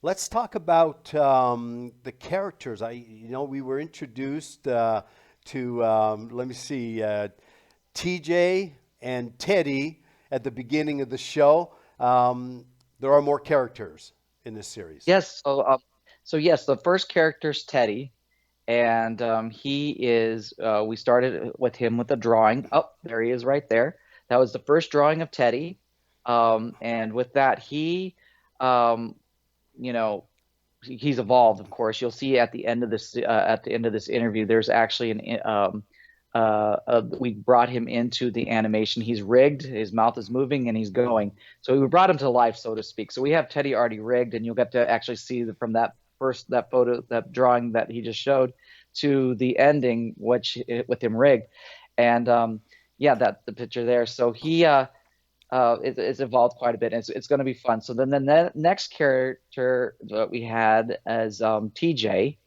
let's talk about the characters. We were introduced to, let me see, TJ and Teddy at the beginning of the show. There are more characters in this series. Yes. So yes, the first character is Teddy, and he is. We started with him with a drawing. Oh, there he is, right there. That was the first drawing of Teddy, and with that, um, you know, he's evolved. Of course, you'll see at the end of this interview, there's actually we brought him into the animation. He's rigged, his mouth is moving, and he's going. So we brought him to life, so to speak. So we have Teddy already rigged, and you'll get to actually see from that photo, that drawing that he just showed, to the ending, which with him rigged, and yeah, that the picture there. So it's evolved quite a bit. And it's going to be fun. So then the next character that we had as TJ,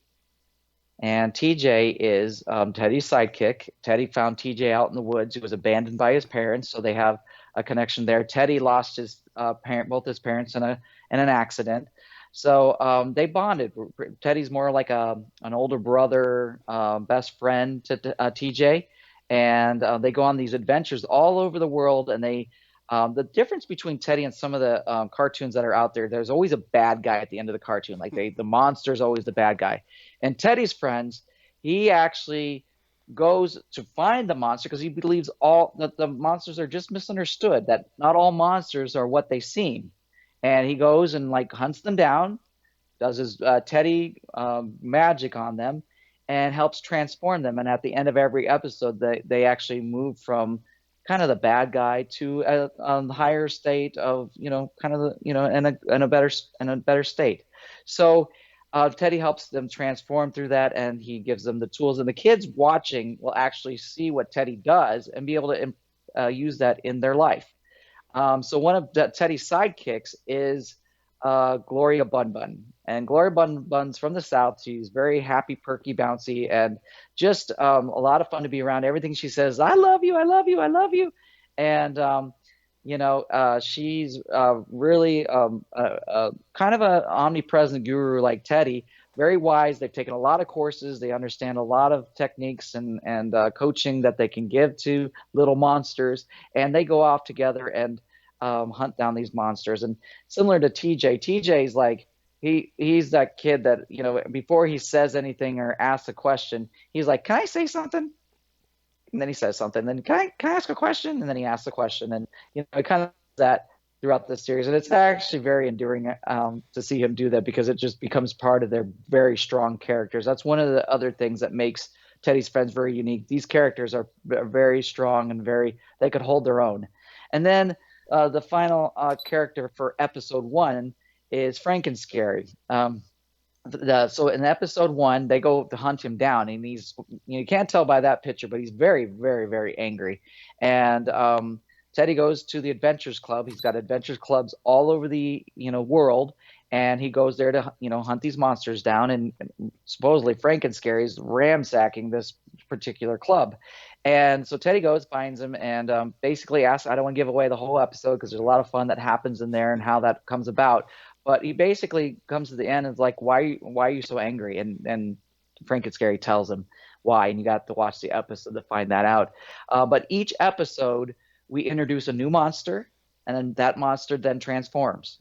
and TJ is Teddy's sidekick. Teddy found TJ out in the woods. He was abandoned by his parents, so they have a connection there. Teddy lost his both his parents in an accident, so they bonded. Teddy's more like an older brother, best friend to TJ, and they go on these adventures all over the world. And the difference between Teddy and some of the cartoons that are out there, there's always a bad guy at the end of the cartoon. Like the monster's always the bad guy. And Teddy's friends, he actually goes to find the monster because he believes all that the monsters are just misunderstood, that not all monsters are what they seem. And he goes and like hunts them down, does his Teddy magic on them, and helps transform them. And at the end of every episode, they actually move from kind of the bad guy to a higher state of kind of the in a better state. So Teddy helps them transform through that, and he gives them the tools. And the kids watching will actually see what Teddy does and be able to use that in their life. So one of Teddy's sidekicks is Gloria Bun Bun. And Gloria Bun Bun's from the South. She's very happy, perky, bouncy, and just a lot of fun to be around. Everything she says, I love you, I love you, I love you. And, she's really kind of an omnipresent guru like Teddy, very wise. They've taken a lot of courses. They understand a lot of techniques and coaching that they can give to little monsters. And they go off together and hunt down these monsters. And similar to TJ, TJ's like he's that kid that before he says anything or asks a question, he's like, "Can I say something?" And then he says something. Then can I ask a question? And then he asks a question, and it kind of does that throughout the series. And it's actually very endearing to see him do that because it just becomes part of their very strong characters. That's one of the other things that makes Teddy's friends very unique. These characters are very strong and they could hold their own. And then the final character for episode one is Frankenscary. So in episode one, they go to hunt him down, and you can't tell by that picture, but he's very, very, very angry. And Teddy goes to the Adventures Club. He's got Adventures Clubs all over the world, and he goes there to hunt these monsters down. And supposedly Frankenscary is ransacking this particular club. And so Teddy goes, finds him, and basically asks. I don't want to give away the whole episode because there's a lot of fun that happens in there and how that comes about. But he basically comes to the end and is like, why are you so angry? And Frankenscary tells him why, and you got to watch the episode to find that out. But each episode, we introduce a new monster, and then that monster then transforms.